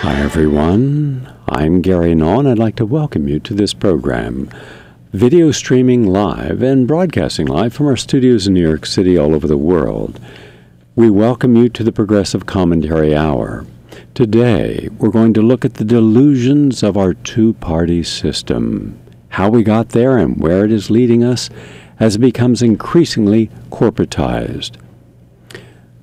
Hi everyone, I'm Gary Nawn. I'd like to welcome you to this program, video streaming live and broadcasting live from our studios in New York City all over the world. We welcome you to the Progressive Commentary Hour. Today, we're going to look at the delusions of our two-party system, how we got there and where it is leading us as it becomes increasingly corporatized.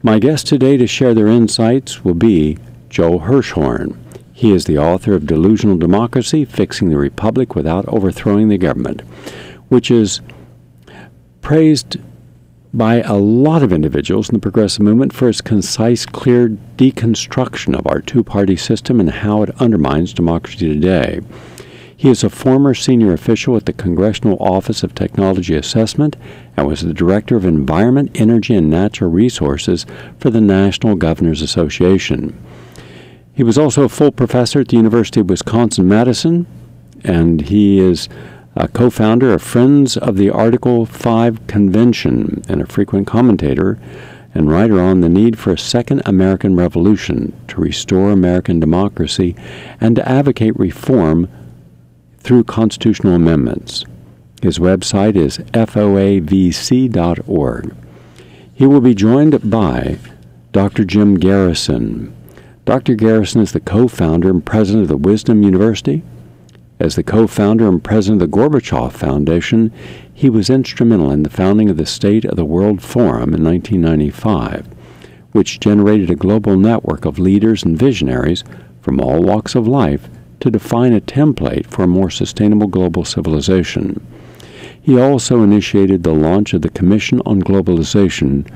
My guest today to share their insights will be Joel Hirschhorn. He is the author of Delusional Democracy, Fixing the Republic Without Overthrowing the Government, which is praised by a lot of individuals in the progressive movement for its concise, clear deconstruction of our two-party system and how it undermines democracy today. He is a former senior official at the Congressional Office of Technology Assessment and was the Director of Environment, Energy, and Natural Resources for the National Governors Association. He was also a full professor at the University of Wisconsin-Madison, and he is a co-founder of Friends of the Article 5 Convention and a frequent commentator and writer on the need for a second American Revolution to restore American democracy and to advocate reform through constitutional amendments. His website is foavc.org. He will be joined by Dr. Jim Garrison. Dr. Garrison is the co-founder and president of the Wisdom University. As the co-founder and president of the Gorbachev Foundation, he was instrumental in the founding of the State of the World Forum in 1995, which generated a global network of leaders and visionaries from all walks of life to define a template for a more sustainable global civilization. He also initiated the launch of the Commission on Globalization,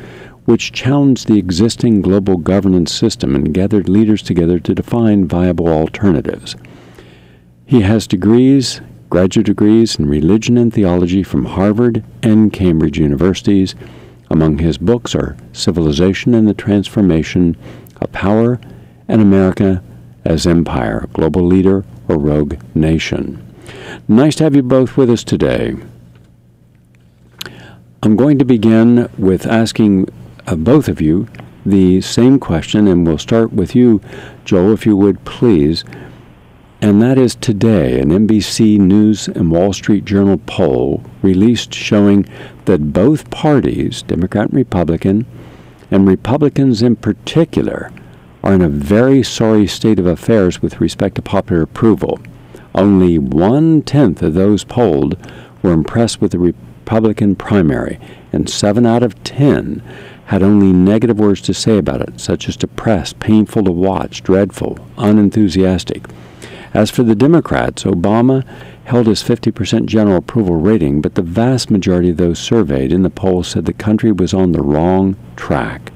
which challenged the existing global governance system and gathered leaders together to define viable alternatives. He has degrees, graduate degrees in religion and theology from Harvard and Cambridge universities. Among his books are Civilization and the Transformation of Power and America as Empire, Global Leader or Rogue Nation. Nice to have you both with us today. I'm going to begin with asking both of you the same question, and we'll start with you, Joel, if you would please. And that is today, an NBC News and Wall Street Journal poll released showing that both parties, Democrat and Republican Republicans in particular, are in a very sorry state of affairs with respect to popular approval. Only 1/10 of those polled were impressed with the Republican primary, and 7 out of 10 had only negative words to say about it, such as depressed, painful to watch, dreadful, unenthusiastic. As for the Democrats, Obama held his 50% general approval rating, but the vast majority of those surveyed in the poll said the country was on the wrong track.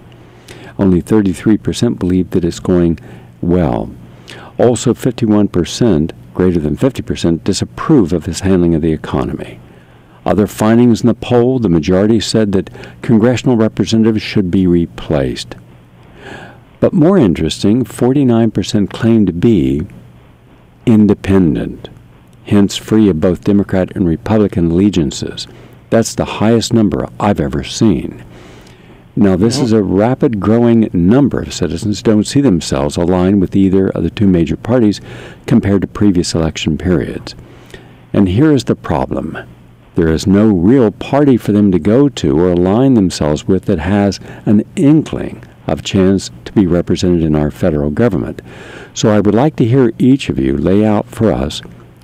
Only 33% believed that it's going well. Also, 51%, greater than 50%, disapprove of his handling of the economy. Other findings in the poll, the majority said that congressional representatives should be replaced. But more interesting, 49% claimed to be independent, hence free of both Democrat and Republican allegiances. That's the highest number I've ever seen. Now, this is a rapid growing number of citizens who don't see themselves aligned with either of the two major parties compared to previous election periods. And here is the problem. There is no real party for them to go to or align themselves with that has an inkling of chance to be represented in our federal government. So I would like to hear each of you lay out for us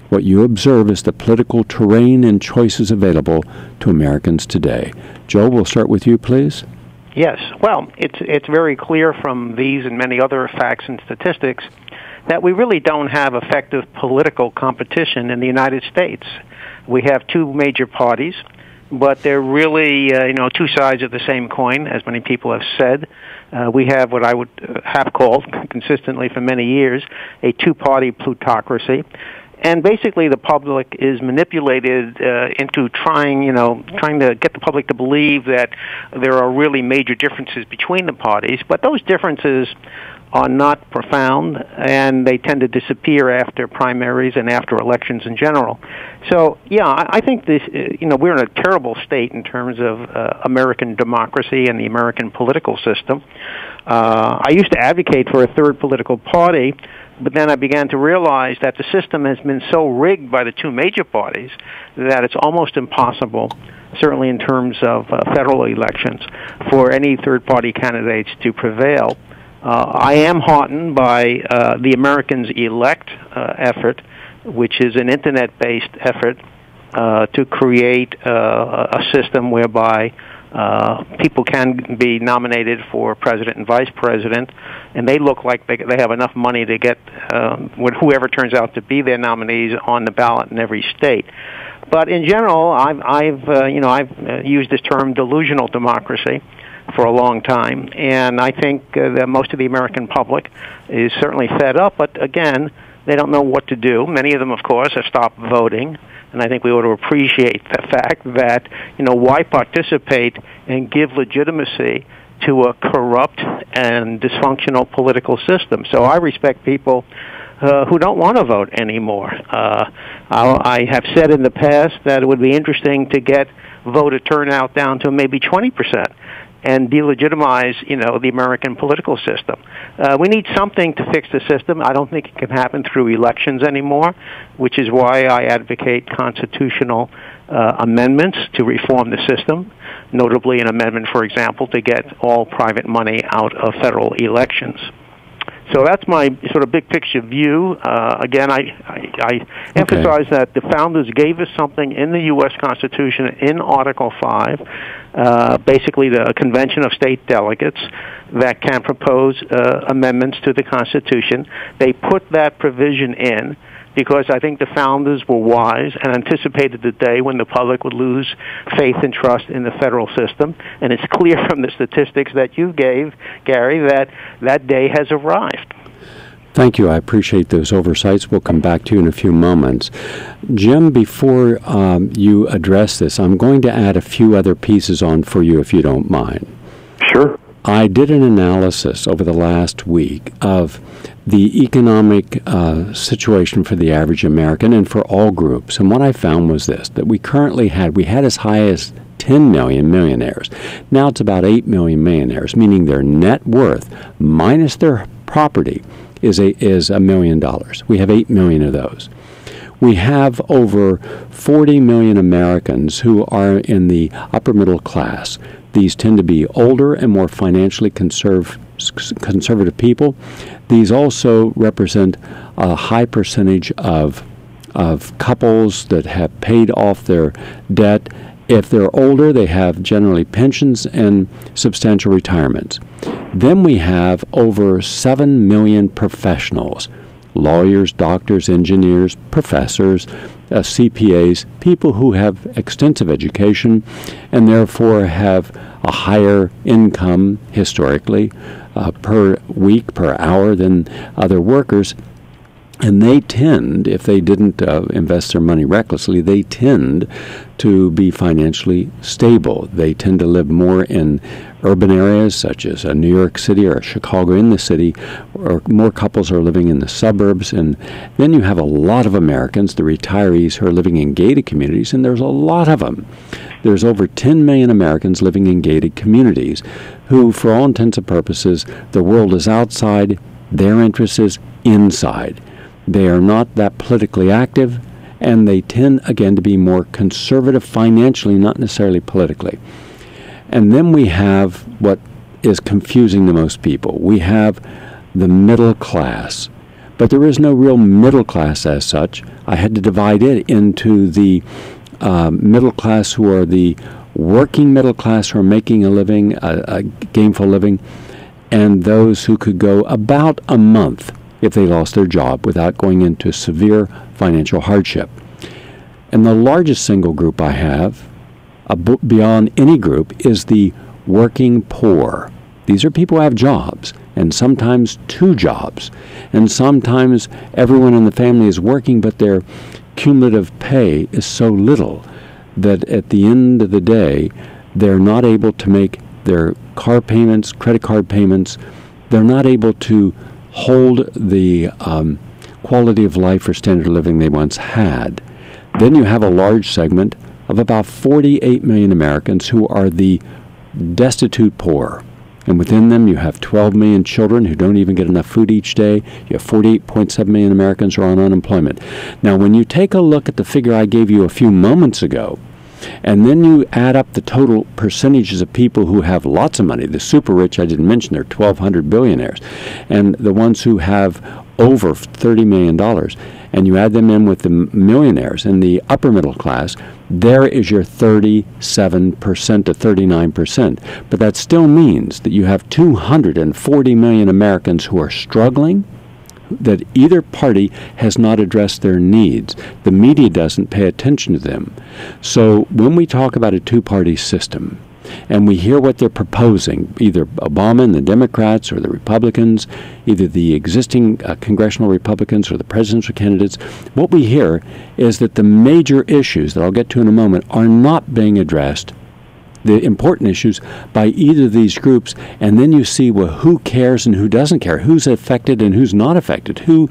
what you observe as the political terrain and choices available to Americans today. Joe, we'll start with you, please. Yes. Well, it's very clear from these and many other facts and statistics that we really don't have effective political competition in the United States. We have two major parties, but they're really, two sides of the same coin, as many people have said. We have what I would have called consistently for many years a two-party plutocracy. And basically, the public is manipulated into trying to get the public to believe that there are really major differences between the parties. But those differences are not profound, and they tend to disappear after primaries and after elections in general. So, I think this, we're in a terrible state in terms of American democracy and the American political system. I used to advocate for a third political party, But then I began to realize that the system has been so rigged by the two major parties that it's almost impossible, certainly in terms of federal elections, for any third-party candidates to prevail. I am heartened by the Americans Elect effort, which is an Internet-based effort to create a system whereby people can be nominated for president and vice president, and they look like they have enough money to get whoever turns out to be their nominees on the ballot in every state. But in general, I've used this term delusional democracy for a long time, and I think that most of the American public is certainly fed up, but again, they don't know what to do. Many of them, of course, have stopped voting, and I think we ought to appreciate the fact that, why participate and give legitimacy to a corrupt and dysfunctional political system? So I respect people who don't want to vote anymore. I have said in the past that it would be interesting to get voter turnout down to maybe 20%. And delegitimize, the American political system. We need something to fix the system. I don't think it can happen through elections anymore, which is why I advocate constitutional amendments to reform the system, notably an amendment, for example, to get all private money out of federal elections. So that's my sort of big picture view. Again, I emphasize that the founders gave us something in the U.S. Constitution in Article 5, basically the Convention of State Delegates that can propose amendments to the Constitution. They put that provision in because I think the founders were wise and anticipated the day when the public would lose faith and trust in the federal system. And it's clear from the statistics that you gave, Gary, that that day has arrived. Thank you. I appreciate those oversights. We'll come back to you in a few moments. Jim, before you address this, I'm going to add a few other pieces on for you, if you don't mind. Sure. I did an analysis over the last week of the economic situation for the average American and for all groups. And what I found was this, that we had as high as 10 million millionaires. Now it's about 8 million millionaires, meaning their net worth minus their property is $1 million. We have 8 million of those. We have over 40 million Americans who are in the upper middle class. These tend to be older and more financially conservative people. These also represent a high percentage of couples that have paid off their debt. If they're older, they have generally pensions and substantial retirements. Then we have over 7 million professionals, lawyers, doctors, engineers, professors, CPAs, people who have extensive education and therefore have a higher income historically per week, per hour than other workers. And they tend, if they didn't invest their money recklessly, they tend to be financially stable. They tend to live more in urban areas such as New York City or Chicago in the city, or more couples are living in the suburbs. And then you have a lot of Americans, the retirees, who are living in gated communities, and there's a lot of them. There's over 10 million Americans living in gated communities who, for all intents and purposes, the world is outside, their interest is inside. They are not that politically active, and they tend, again, to be more conservative financially, not necessarily politically. And then we have what is confusing to most people. We have the middle class, but there is no real middle class as such. I had to divide it into the middle class who are the working middle class who are making a living, a gainful living, and those who could go about a month if they lost their job without going into severe financial hardship. And the largest single group I have, beyond any group, is the working poor. These are people who have jobs, and sometimes 2 jobs. And sometimes everyone in the family is working, but their cumulative pay is so little that at the end of the day, they're not able to make their car payments, credit card payments. They're not able to hold the quality of life or standard of living they once had. Then you have a large segment of about 48 million Americans who are the destitute poor. And within them, you have 12 million children who don't even get enough food each day. You have 48.7 million Americans who are on unemployment. Now, when you take a look at the figure I gave you a few moments ago, and then you add up the total percentages of people who have lots of money, the super rich, I didn't mention, they're 1,200 billionaires, and the ones who have over $30 million, and you add them in with the millionaires in the upper middle class, there is your 37% to 39%. But that still means that you have 240 million Americans who are struggling, that either party has not addressed their needs. The media doesn't pay attention to them. So when we talk about a two-party system, and we hear what they're proposing, either Obama and the Democrats or the Republicans, either the existing congressional Republicans or the presidential candidates, what we hear is that the major issues that I'll get to in a moment are not being addressed, the important issues, by either of these groups. And then you see, well, who cares and who doesn't care, who's affected and who's not affected, who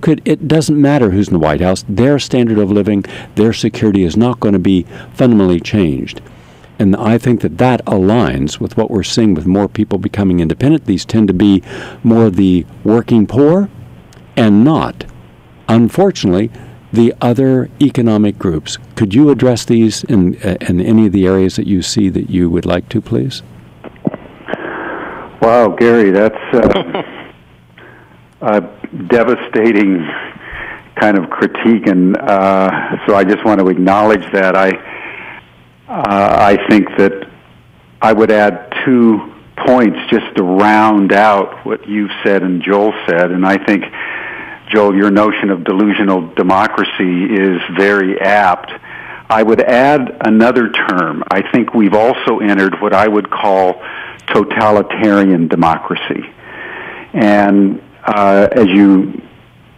could, it doesn't matter who's in the White House, their standard of living, their security is not going to be fundamentally changed. And I think that that aligns with what we're seeing with more people becoming independent. These tend to be more the working poor and not, unfortunately, the other economic groups. Could you address these in any of the areas that you see that you would like to, please? Wow, Gary, that's a devastating kind of critique, and so I just want to acknowledge that. I think that I would add 2 points just to round out what you've said and Joel said. And I think, Joel, your notion of delusional democracy is very apt. I would add another term. I think we've also entered what I would call totalitarian democracy. And as you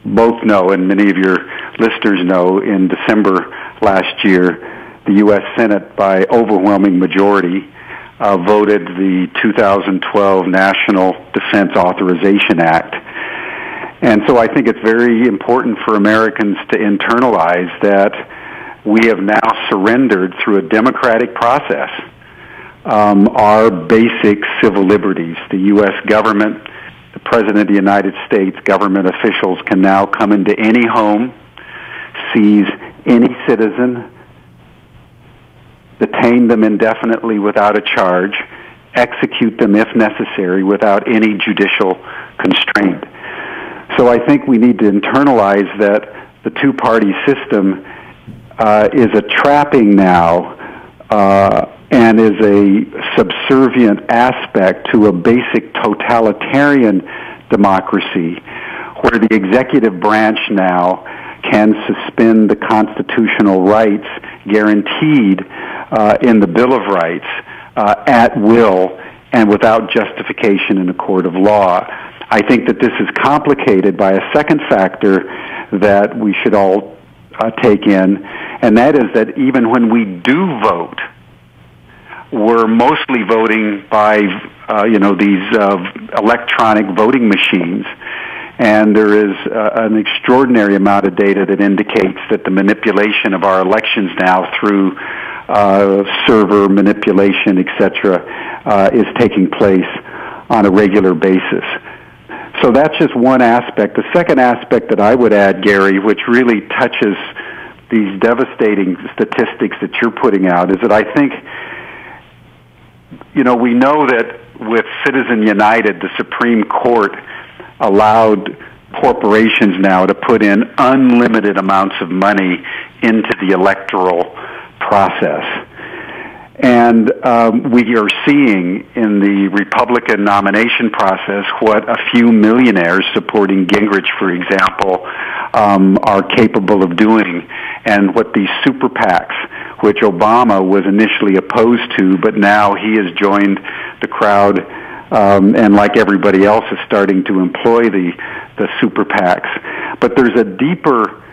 both know, and many of your listeners know, in December last year, the U.S. Senate, by overwhelming majority, voted the 2012 National Defense Authorization Act. And so I think it's very important for Americans to internalize that we have now surrendered through a democratic process our basic civil liberties. The U.S. government, the President of the United States, government officials can now come into any home, seize any citizen, detain them indefinitely without a charge, execute them if necessary without any judicial constraint. So I think we need to internalize that the two-party system is a trapping now and is a subservient aspect to a basic totalitarian democracy where the executive branch now can suspend the constitutional rights guaranteed in the Bill of Rights at will and without justification in a court of law. I think that this is complicated by a second factor that we should all take in, and that is that even when we do vote, we're mostly voting by these electronic voting machines. And there is an extraordinary amount of data that indicates that the manipulation of our elections now through server manipulation, etc., is taking place on a regular basis. So that's just one aspect. The second aspect that I would add, Gary, which really touches these devastating statistics that you're putting out, is that I think, we know that with Citizen United, the Supreme Court allowed corporations now to put in unlimited amounts of money into the electoral process. And we are seeing in the Republican nomination process what a few millionaires supporting Gingrich, for example, are capable of doing, and what these super PACs, which Obama was initially opposed to, but now he has joined the crowd and like everybody else is starting to employ the super PACs. But there's a deeper,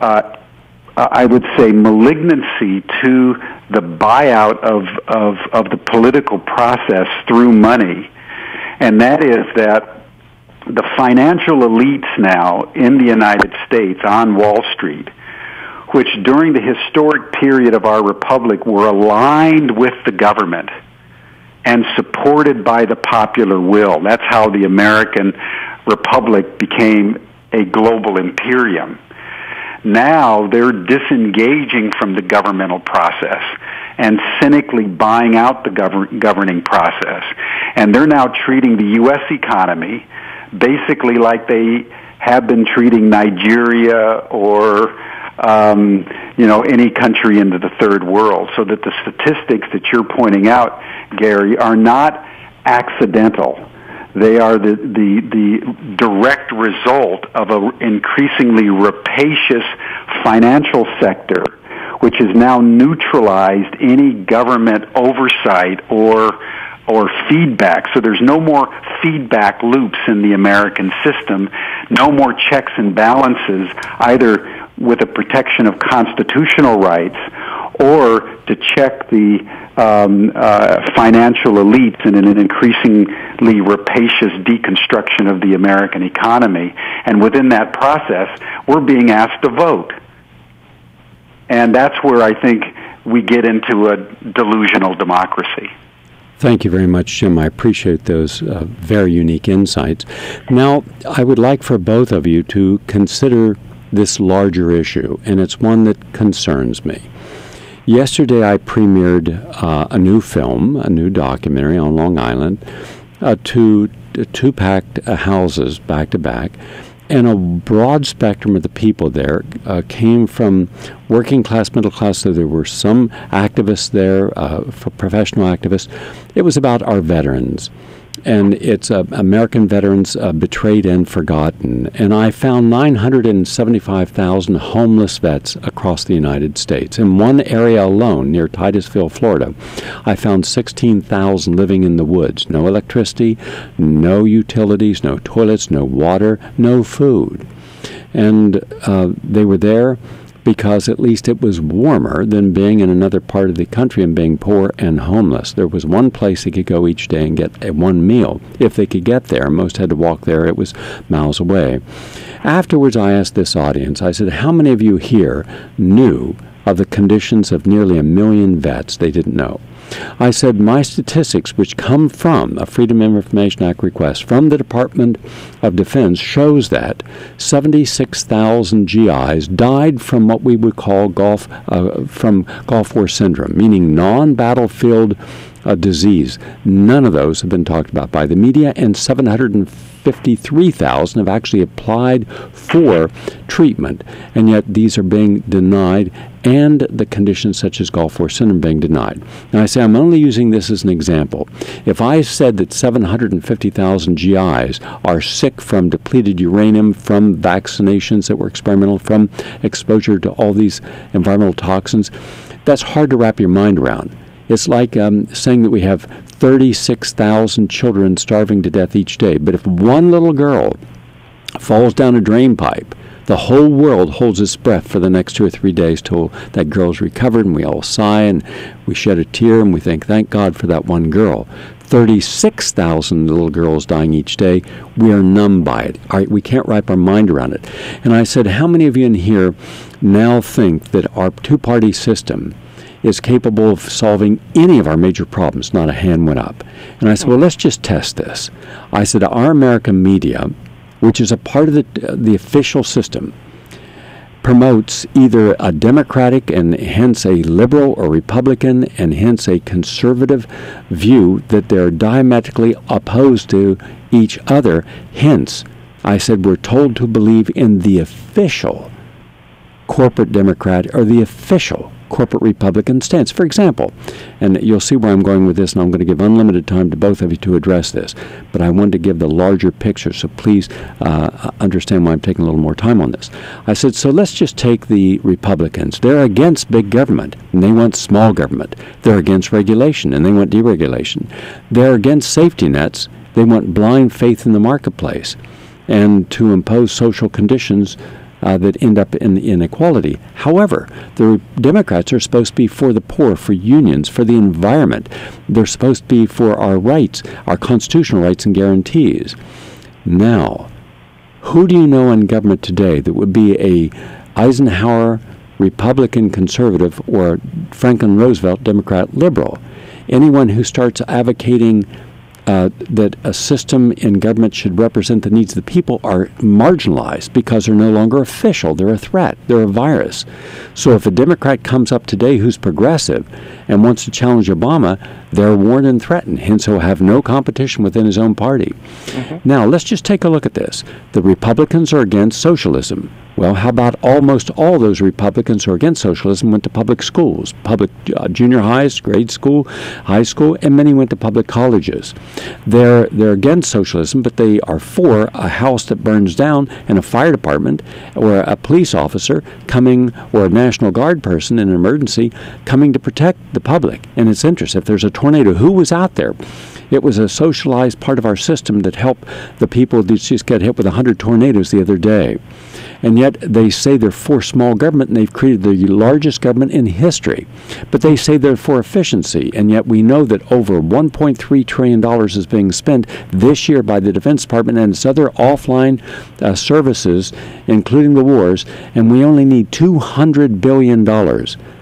I would say, malignancy to the buyout of the political process through money, and that is that the financial elites now in the United States on Wall Street, which during the historic period of our republic were aligned with the government and supported by the popular will. That's how the American Republic became a global imperium. Now they're disengaging from the governmental process and cynically buying out the governing process. And they're now treating the U.S. economy basically like they have been treating Nigeria or any country into the third world, so that the statistics that you're pointing out, Gary, are not accidental. They are the direct result of an increasingly rapacious financial sector, which has now neutralized any government oversight or feedback. So there's no more feedback loops in the American system, no more checks and balances, either with the protection of constitutional rights or to check the financial elites in an increasingly rapacious deconstruction of the American economy. And within that process, we're being asked to vote. And that's where I think we get into a delusional democracy. Thank you very much, Jim. I appreciate those very unique insights. Now, I would like for both of you to consider this larger issue, and it's one that concerns me. Yesterday, I premiered a new film, a new documentary on Long Island, two packed houses back to back, and a broad spectrum of the people there came from working class, middle class, so there were some activists there, professional activists. It was about our veterans. And it's American veterans betrayed and forgotten. And I found 975,000 homeless vets across the United States. In one area alone, near Titusville, Florida, I found 16,000 living in the woods. No electricity, no utilities, no toilets, no water, no food. And they were there because at least it was warmer than being in another part of the country and being poor and homeless. There was one place they could go each day and get one meal, if they could get there. Most had to walk there. It was miles away. Afterwards, I asked this audience, I said, how many of you here knew of the conditions of nearly 1 million vets they didn't know? I said, my statistics, which come from a Freedom of Information Act request from the Department of Defense, shows that 76,000 GIs died from what we would call Gulf War syndrome, meaning non-battlefield disease. None of those have been talked about by the media, and 753,000 have actually applied for treatment, and yet these are being denied, and the conditions such as Gulf War syndrome being denied. Now I say I'm only using this as an example. If I said that 750,000 GIs are sick from depleted uranium, from vaccinations that were experimental, from exposure to all these environmental toxins, that's hard to wrap your mind around. It's like saying that we have 36,000 children starving to death each day. But if one little girl falls down a drain pipe, the whole world holds its breath for the next 2 or 3 days till that girl's recovered, and we all sigh and we shed a tear and we think, thank God for that one girl. 36,000 little girls dying each day. We are numb by it. We can't wrap our mind around it. And I said, how many of you in here now think that our two-party system is capable of solving any of our major problems? Not a hand went up. And I said, well, let's just test this. I said, our American media, which is a part of the official system, promotes either a Democratic and hence a liberal or Republican and hence a conservative view, that they're diametrically opposed to each other. Hence, I said, we're told to believe in the official corporate Democrat or the official corporate Republican stance. For example, and you'll see where I'm going with this, and I'm going to give unlimited time to both of you to address this, but I wanted to give the larger picture, so please understand why I'm taking a little more time on this. I said, so let's just take the Republicans. They're against big government, and they want small government. They're against regulation, and they want deregulation. They're against safety nets. They want blind faith in the marketplace and to impose social conditions that end up in inequality. However, the Democrats are supposed to be for the poor, for unions, for the environment. They're supposed to be for our rights, our constitutional rights and guarantees. Now, who do you know in government today that would be a Eisenhower Republican conservative or Franklin Roosevelt Democrat liberal? Anyone who starts advocating that a system in government should represent the needs of the people are marginalized because they're no longer official. They're a threat. They're a virus. So if a Democrat comes up today who's progressive and wants to challenge Obama, they're warned and threatened. Hence, he'll have no competition within his own party. Now, let's just take a look at this. The Republicans are against socialism. Well, how about almost all those Republicans who are against socialism went to public schools, public junior highs, grade school, high school, and many went to public colleges. They're against socialism, but they are for a house that burns down and a fire department or a police officer coming, or a National Guard person in an emergency coming to protect the public and its interests. If there's a tornado, who was out there? It was a socialized part of our system that helped the people that just got hit with 100 tornadoes the other day. And yet they say they're for small government, and they've created the largest government in history. But they say they're for efficiency, and yet we know that over $1.3 trillion is being spent this year by the Defense Department and its other offline services, including the wars, and we only need $200 billion.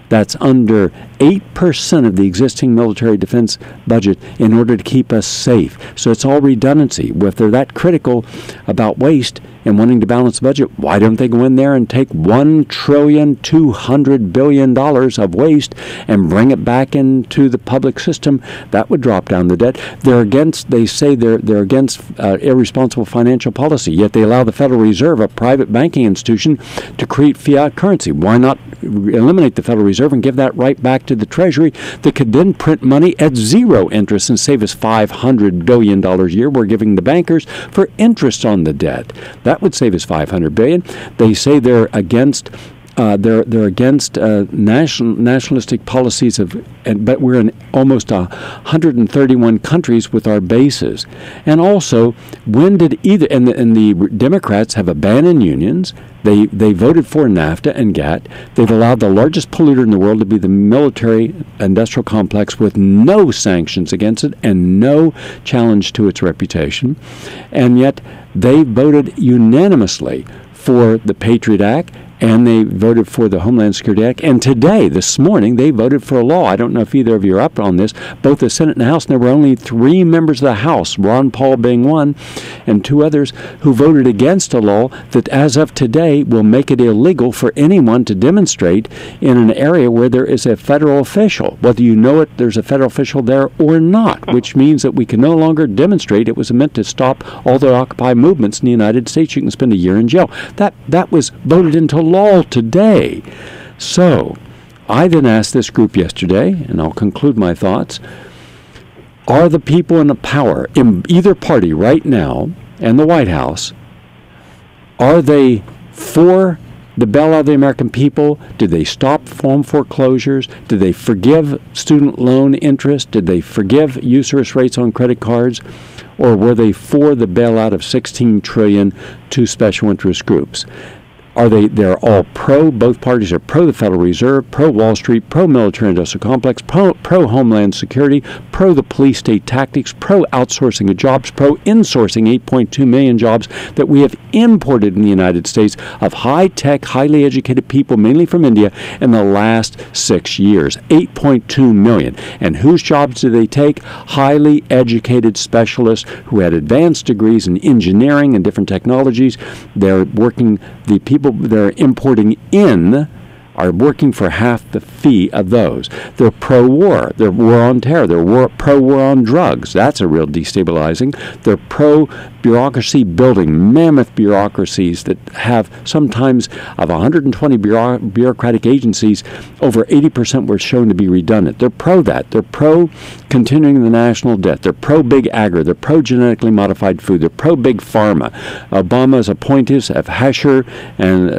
That's under 8% of the existing military defense budget in order to keep us safe. So it's all redundancy. If they're that critical about waste and wanting to balance the budget, why don't they go in there and take $1.2 trillion of waste and bring it back into the public system? That would drop down the debt. They say they're against irresponsible financial policy, yet they allow the Federal Reserve, a private banking institution, to create fiat currency. Why not eliminate the Federal Reserve and give that right back to the Treasury that could then print money at zero interest and save us $500 billion a year we're giving the bankers for interest on the debt? That would save us $500 billion. They say they're against nationalistic policies but we're in almost 131 countries with our bases. And also, when did the Democrats have abandoned unions? They voted for NAFTA and GATT. They've allowed the largest polluter in the world to be the military-industrial complex with no sanctions against it and no challenge to its reputation. And yet they voted unanimously for the Patriot Act, and they voted for the Homeland Security Act. And today, this morning, they voted for a law. I don't know if either of you are up on this. Both the Senate and the House, and there were only 3 members of the House, Ron Paul being one, and 2 others, who voted against a law that, as of today, will make it illegal for anyone to demonstrate in an area where there is a federal official, whether you know it, there's a federal official there or not, which means that we can no longer demonstrate. It was meant to stop all the Occupy movements in the United States. You can spend a year in jail. That was voted into law today. So I then asked this group yesterday, and I'll conclude my thoughts, are the people in power in either party right now and the White House, are they for the bailout of the American people? Did they stop home foreclosures? Did they forgive student loan interest? Did they forgive usurious rates on credit cards? Or were they for the bailout of $16 trillion to special interest groups? They're all pro, both parties are pro the Federal Reserve, pro Wall Street, pro military industrial complex, pro Homeland Security, pro the police state tactics, pro outsourcing of jobs, pro insourcing 8.2 million jobs that we have imported in the United States of high-tech, highly educated people, mainly from India, in the last 6 years. 8.2 million. And whose jobs do they take? Highly educated specialists who had advanced degrees in engineering and different technologies. They're working, the people they're importing in are working for half the fee of those. They're pro-war. They're war on terror. They're pro-war on drugs. That's a real destabilizing. They're pro-bureaucracy building, mammoth bureaucracies that have sometimes of 120 bureaucratic agencies, over 80% were shown to be redundant. They're pro that. They're pro-continuing the national debt. They're pro-big agri. They're pro-genetically modified food. They're pro-big pharma. Obama's appointees of Hesher and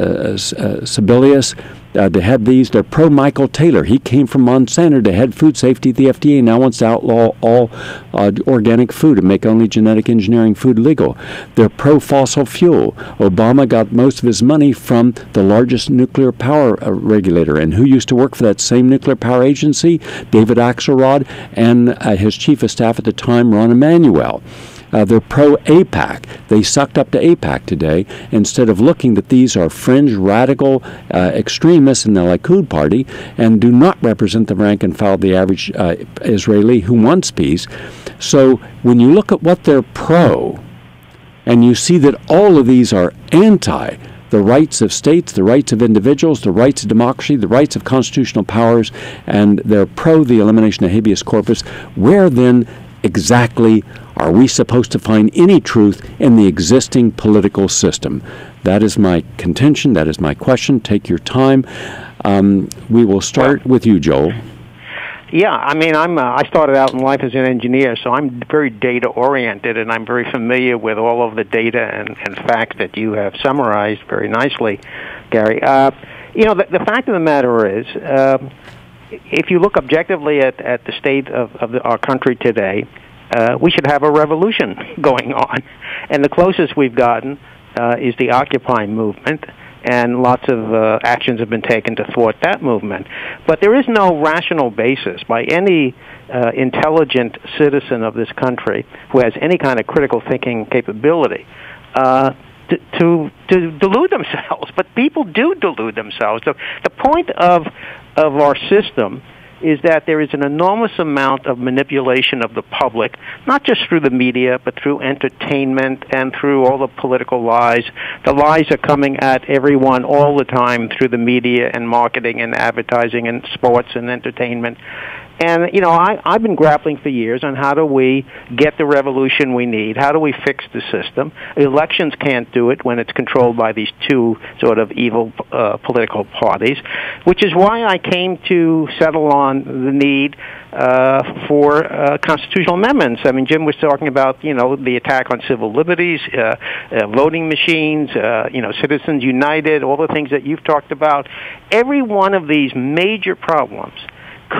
Sebelius, to head these. They're pro-Michael Taylor. He came from Monsanto to head food safety at the FDA, now wants to outlaw all organic food and make only genetic engineering food legal. They're pro-fossil fuel. Obama got most of his money from the largest nuclear power regulator. And who used to work for that same nuclear power agency? David Axelrod and his chief of staff at the time, Ron Emanuel. They're pro-AIPAC. They sucked up to AIPAC today instead of looking that these are fringe, radical extremists in the Likud party and do not represent the rank and file of the average Israeli who wants peace. So when you look at what they're pro, and you see that all of these are anti the rights of states, the rights of individuals, the rights of democracy, the rights of constitutional powers, and they're pro the elimination of habeas corpus, where then exactly are we supposed to find any truth in the existing political system? That is my contention. That is my question. Take your time. We will start with you, Joel. Yeah, I mean, I started out in life as an engineer, so I'm very data-oriented, and I'm very familiar with all of the data and facts that you have summarized very nicely, Gary. The fact of the matter is, if you look objectively at the state of our country today, we should have a revolution going on. And the closest we've gotten is the Occupy movement, and lots of actions have been taken to thwart that movement. But there is no rational basis by any intelligent citizen of this country who has any kind of critical thinking capability to delude themselves. But people do delude themselves. So the point of our system is that there is an enormous amount of manipulation of the public, not just through the media, but through entertainment and through all the political lies. The lies are coming at everyone all the time through the media and marketing and advertising and sports and entertainment. And, I've been grappling for years on how do we get the revolution we need? How do we fix the system? Elections can't do it when it's controlled by these two sort of evil political parties, which is why I came to settle on the need for constitutional amendments. I mean, Jim was talking about, the attack on civil liberties, voting machines, Citizens United, all the things that you've talked about. Every one of these major problems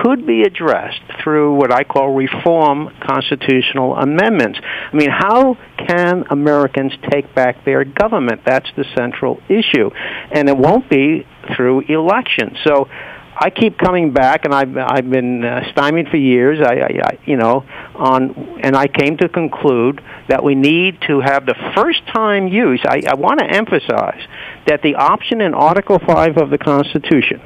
could be addressed through what I call reform constitutional amendments. I mean, how can Americans take back their government? That's the central issue. And it won't be through elections. So I keep coming back, and I've been stymied for years. And I came to conclude that we need to have the first-time use. I want to emphasize that the option in Article 5 of the Constitution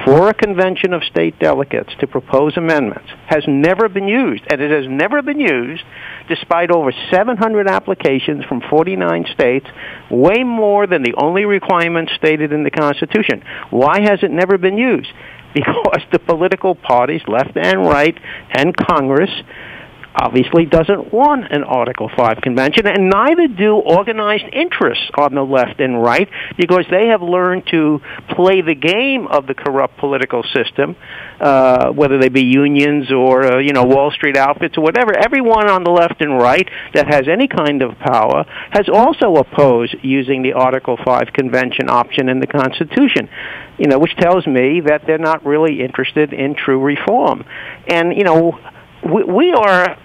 for a convention of state delegates to propose amendments has never been used, and it has never been used despite over 700 applications from 49 states, way more than the only requirements stated in the Constitution. Why has it never been used? Because the political parties, left and right, and Congress, obviously doesn't want an Article 5 convention, and neither do organized interests on the left and right, because they have learned to play the game of the corrupt political system, whether they be unions or, Wall Street outfits or whatever. Everyone on the left and right that has any kind of power has also opposed using the Article 5 convention option in the Constitution, which tells me that they're not really interested in true reform. And, we are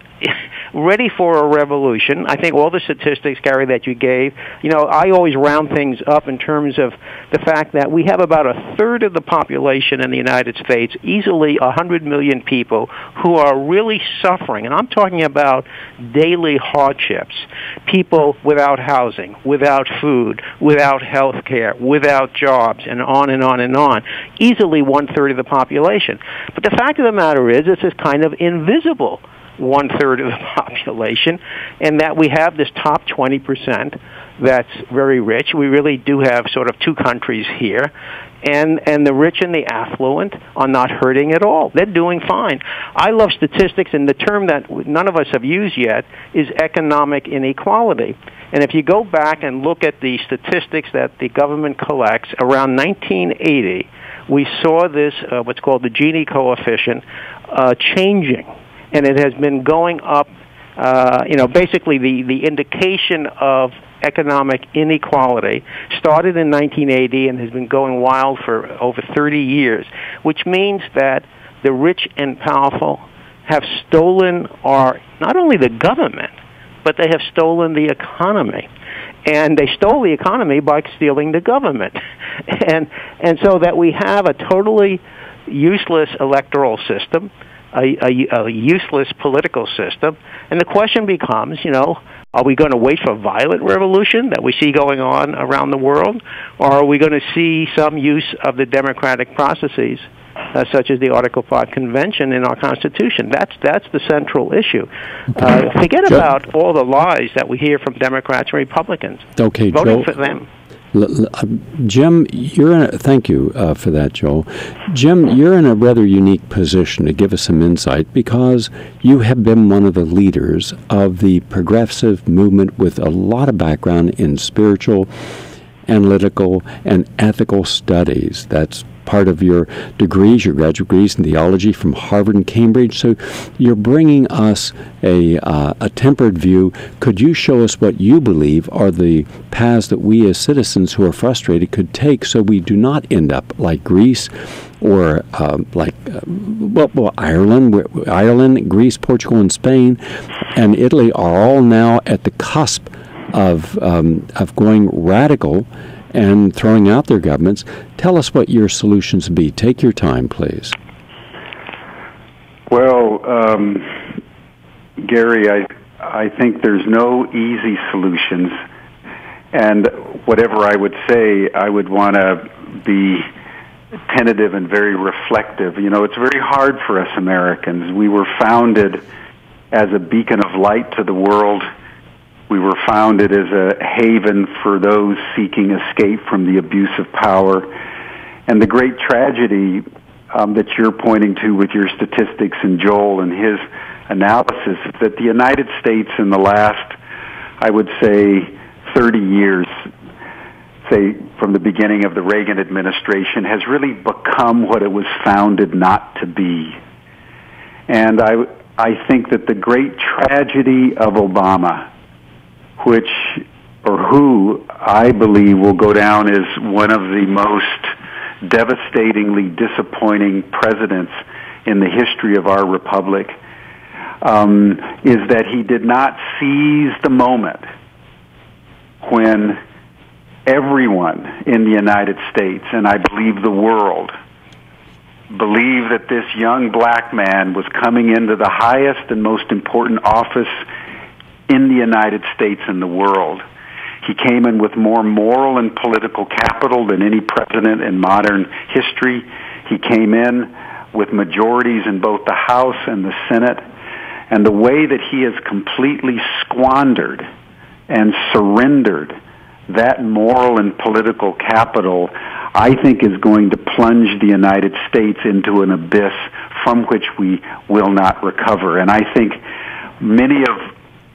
ready for a revolution. I think all the statistics, Gary, that you gave, I always round things up in terms of the fact that we have about a third of the population in the United States, easily 100 million people, who are really suffering. And I'm talking about daily hardships, people without housing, without food, without health care, without jobs, and on and on and on. Easily one-third of the population. But the fact of the matter is, this is kind of invisible one-third of the population, and that we have this top 20% that's very rich. We really do have sort of two countries here, and the rich and the affluent are not hurting at all. They're doing fine. I love statistics, and the term that none of us have used yet is economic inequality. And if you go back and look at the statistics that the government collects, around 1980, we saw this, what's called the Gini coefficient, changing. And it has been going up, basically the indication of economic inequality started in 1980 and has been going wild for over 30 years, which means that the rich and powerful have stolen not only the government, but they have stolen the economy. And they stole the economy by stealing the government. And so that we have a totally useless electoral system a useless political system. And the question becomes, are we going to wait for violent revolution that we see going on around the world, or are we going to see some use of the democratic processes, such as the Article 5 Convention in our Constitution? That's the central issue. Forget about all the lies that we hear from Democrats and Republicans. Okay, voting Joe, for them. Jim, thank you for that, Joel. Jim, you're in a rather unique position to give us some insight because you have been one of the leaders of the progressive movement with a lot of background in spiritual, analytical, and ethical studies. That's part of your degrees, your graduate degrees in theology from Harvard and Cambridge. So you're bringing us a tempered view. Could you show us what you believe are the paths that we as citizens who are frustrated could take so we do not end up like Greece or Ireland, Greece, Portugal, and Spain, and Italy are all now at the cusp of going radical and throwing out their governments. Tell us what your solutions be. Take your time, please. Well, Gary, I think there's no easy solutions. And whatever I would say, I would want to be tentative and very reflective. It's very hard for us Americans. We were founded as a beacon of light to the world. We were founded as a haven for those seeking escape from the abuse of power. And the great tragedy that you're pointing to with your statistics and Joel and his analysis is that the United States in the last, I would say, 30 years, say from the beginning of the Reagan administration, has really become what it was founded not to be. And I think that the great tragedy of Obama, who I believe will go down as one of the most devastatingly disappointing presidents in the history of our republic, is that he did not seize the moment when everyone in the United States, and I believe the world, believed that this young black man was coming into the highest and most important office in the United States and the world. He came in with more moral and political capital than any president in modern history. He came in with majorities in both the House and the Senate. And the way that he has completely squandered and surrendered that moral and political capital, I think is going to plunge the United States into an abyss from which we will not recover. And I think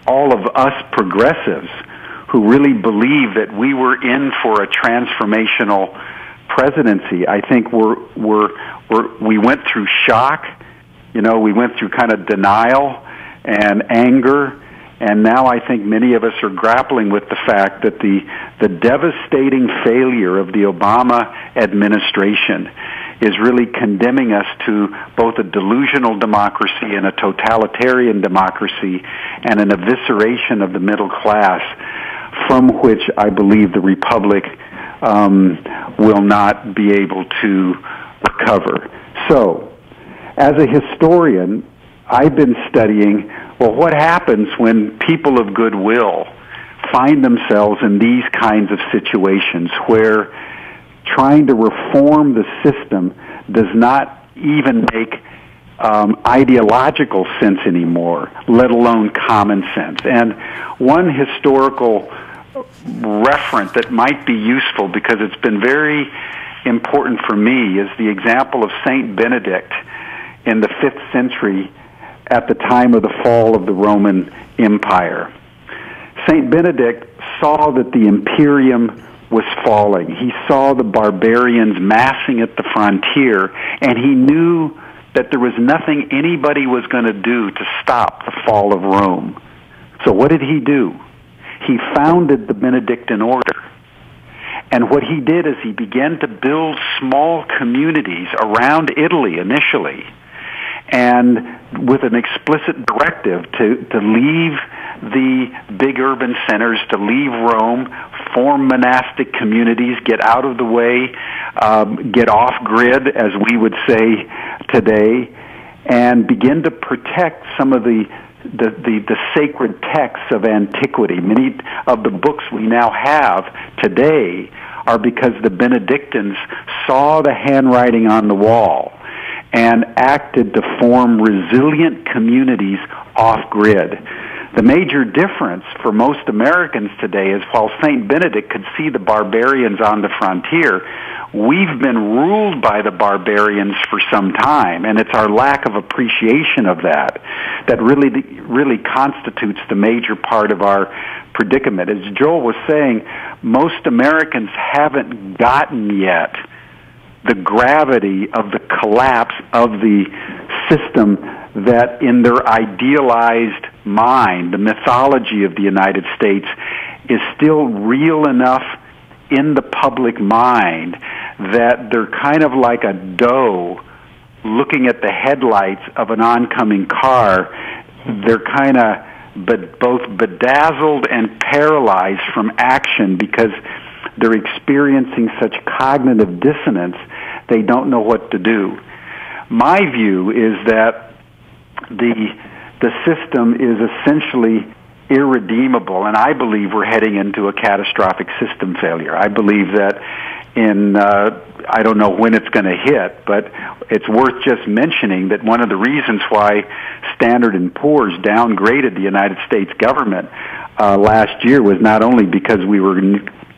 all of us progressives who really believe that we were in for a transformational presidency, I think we went through shock. We went through kind of denial and anger, and now I think many of us are grappling with the fact that the devastating failure of the Obama administration is really condemning us to both a delusional democracy and a totalitarian democracy and an evisceration of the middle class from which I believe the Republic will not be able to recover. So, as a historian, I've been studying, what happens when people of goodwill find themselves in these kinds of situations where trying to reform the system does not even make ideological sense anymore, let alone common sense. And one historical reference that might be useful, because it's been very important for me, is the example of Saint Benedict in the 5th century at the time of the fall of the Roman Empire. Saint Benedict saw that the imperium was falling. He saw the barbarians massing at the frontier, and he knew that there was nothing anybody was going to do to stop the fall of Rome. So what did he do? He founded the Benedictine order. And what he did is he began to build small communities around Italy initially, and with an explicit directive to leave the big urban centers, to leave Rome, form monastic communities, get out of the way, get off grid, as we would say today. and begin to protect some of the sacred texts of antiquity. Many of the books we now have today are because the Benedictines saw the handwriting on the wall and acted to form resilient communities off-grid. The major difference for most Americans today is while St. Benedict could see the barbarians on the frontier, we've been ruled by the barbarians for some time, and it's our lack of appreciation of that really constitutes the major part of our predicament. As Joel was saying, most Americans haven't gotten yet the gravity of the collapse of the system that in their idealized mind, the mythology of the United States, is still real enough in the public mind that they're kind of like a doe looking at the headlights of an oncoming car. They're kind of both bedazzled and paralyzed from action because they're experiencing such cognitive dissonance, they don't know what to do. My view is that the system is essentially irredeemable, and I believe we're heading into a catastrophic system failure. I believe that I don't know when it's going to hit, but it's worth just mentioning that one of the reasons why Standard & Poor's downgraded the United States government last year was not only because we were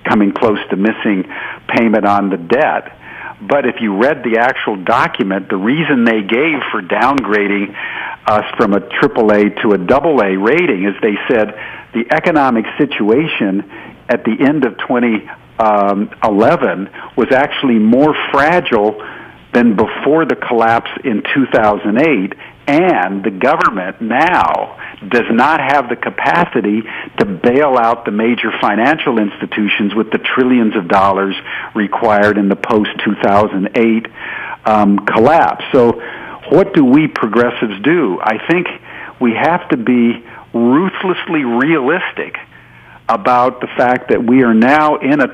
coming close to missing payment on the debt, but if you read the actual document, the reason they gave for downgrading us from a AAA to a AA rating is they said the economic situation at the end of 2011 was actually more fragile than before the collapse in 2008, and the government now does not have the capacity to bail out the major financial institutions with the trillions of dollars required in the post-2008 collapse. So what do we progressives do? I think we have to be ruthlessly realistic about the fact that we are now in a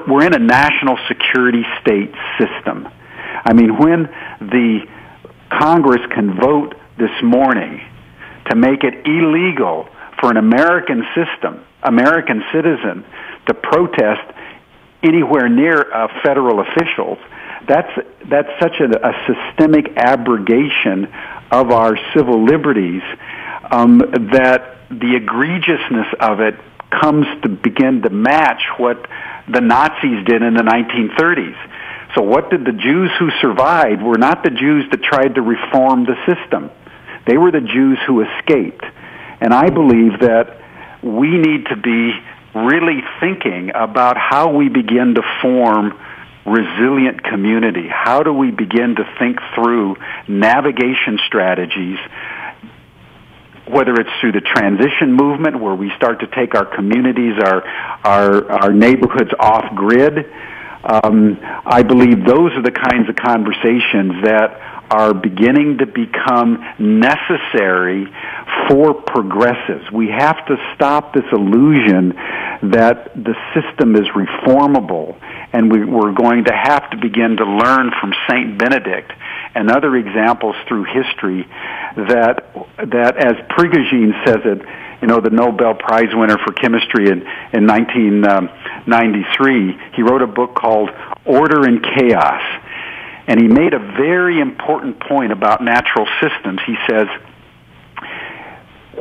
we're in a national security state system. I mean, when the Congress can vote this morning to make it illegal for an American citizen to protest anywhere near federal officials, that's such a systemic abrogation of our civil liberties that the egregiousness of it comes to begin to match what the Nazis did in the 1930s. So what did the Jews who survived were not the Jews that tried to reform the system. They were the Jews who escaped. And I believe that we need to be really thinking about how we begin to form resilient community. How do we begin to think through navigation strategies, whether it's through the transition movement where we start to take our communities, our neighborhoods off grid. I believe those are the kinds of conversations that are beginning to become necessary for progressives. We have to stop this illusion that the system is reformable, and we're going to have to begin to learn from St. Benedict and other examples through history that as Prigogine says it, the Nobel Prize winner for chemistry in 1993, he wrote a book called Order and Chaos. And he made a very important point about natural systems. He says,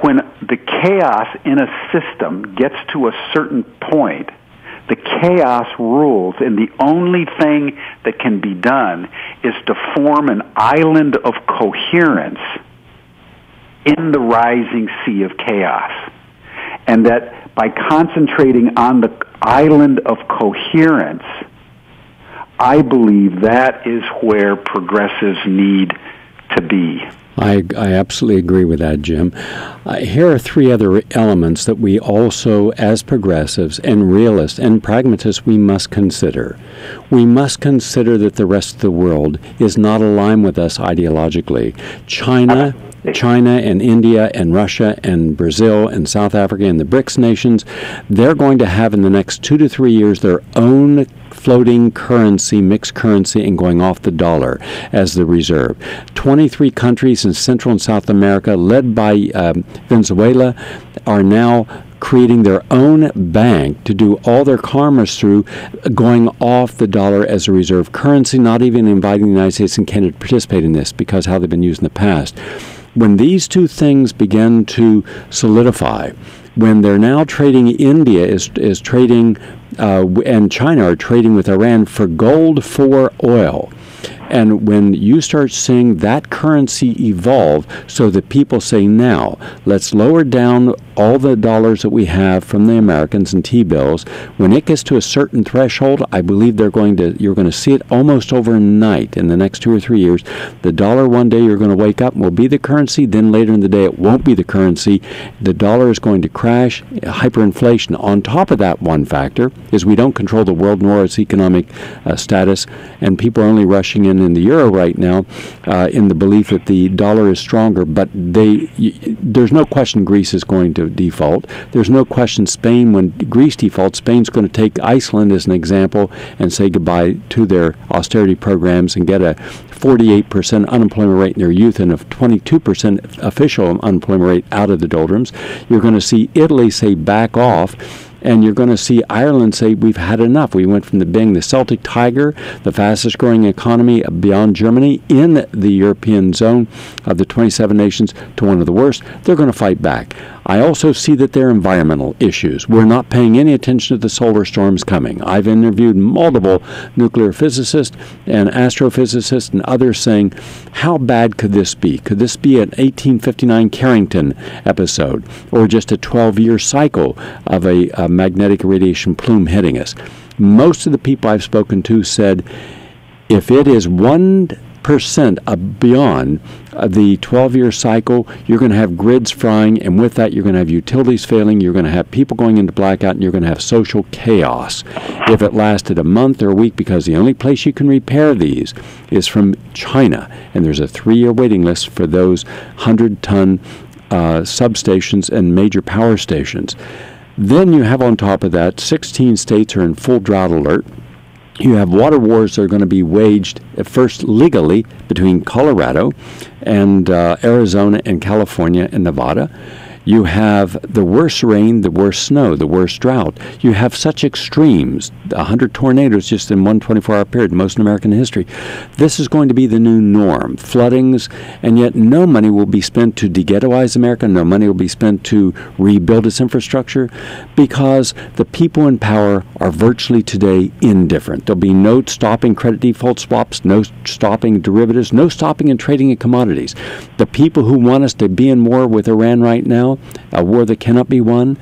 when the chaos in a system gets to a certain point, the chaos rules, and the only thing that can be done is to form an island of coherence in the rising sea of chaos. And that by concentrating on the island of coherence, I believe that is where progressives need to be. I absolutely agree with that, Jim. Here are three other elements that we also, as progressives and realists and pragmatists, we must consider. We must consider that the rest of the world is not aligned with us ideologically. China China and India and Russia and Brazil and South Africa and the BRICS nations, they're going to have in the next 2 to 3 years their own floating currency, mixed currency, and going off the dollar as the reserve. 23 countries in Central and South America, led by Venezuela, are now creating their own bank to do all their commerce through, going off the dollar as a reserve currency, not even inviting the United States and Canada to participate in this because how they've been used in the past. When these two things begin to solidify, when they're now trading, India is trading and China are trading with Iran for gold for oil. And when you start seeing that currency evolve so that people say, now, let's lower down all the dollars that we have from the Americans and T-bills, when it gets to a certain threshold, I believe you're going to see it almost overnight in the next 2 or 3 years. The dollar one day you're going to wake up and will be the currency, then later in the day it won't be the currency. The dollar is going to crash, hyperinflation. On top of that, one factor is we don't control the world nor its economic status, and people are only rushing in the euro right now in the belief that the dollar is stronger, but there's no question Greece is going to default. There's no question Spain, when Greece defaults, Spain's going to take Iceland as an example and say goodbye to their austerity programs and get a 48% unemployment rate in their youth and a 22% official unemployment rate out of the doldrums. You're going to see Italy say back off. And you're going to see Ireland say, we've had enough. We went from being the Celtic Tiger, the fastest growing economy beyond Germany in the European zone of the 27 nations, to one of the worst. They're going to fight back. I also see that there are environmental issues. We're not paying any attention to the solar storms coming. I've interviewed multiple nuclear physicists and astrophysicists and others saying, how bad could this be? Could this be an 1859 Carrington episode or just a 12-year cycle of a magnetic radiation plume hitting us? Most of the people I've spoken to said, if it is 1% beyond the 12-year cycle, you're going to have grids frying, and with that you're going to have utilities failing, you're going to have people going into blackout, and you're going to have social chaos. If it lasted a month or a week, because the only place you can repair these is from China, and there's a 3-year waiting list for those 100-ton substations and major power stations. Then you have on top of that, 16 states are in full drought alert. You have water wars that are going to be waged at first legally between Colorado and Arizona and California and Nevada. You have the worst rain, the worst snow, the worst drought. You have such extremes, 100 tornadoes just in one 24-hour period, most in American history. This is going to be the new norm, floodings, and yet no money will be spent to de-ghettoize America, no money will be spent to rebuild its infrastructure, because the people in power are virtually today indifferent. There'll be no stopping credit default swaps, no stopping derivatives, no stopping in trading in commodities. The people who want us to be in war with Iran right now, a war that cannot be won,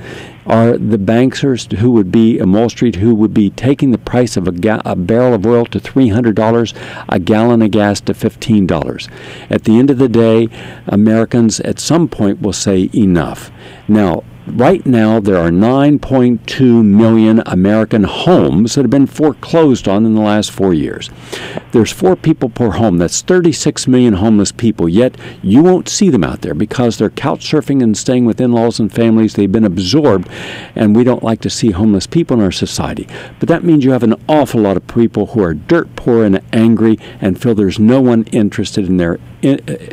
are the bankers who would be in Wall Street, who would be taking the price of a barrel of oil to $300, a gallon of gas to $15. At the end of the day, Americans at some point will say enough. Now, right now, there are 9.2 million American homes that have been foreclosed on in the last 4 years. There's 4 people per home. That's 36 million homeless people, yet you won't see them out there because they're couch surfing and staying with in-laws and families. They've been absorbed, and we don't like to see homeless people in our society. But that means you have an awful lot of people who are dirt poor and angry and feel there's no one interested in their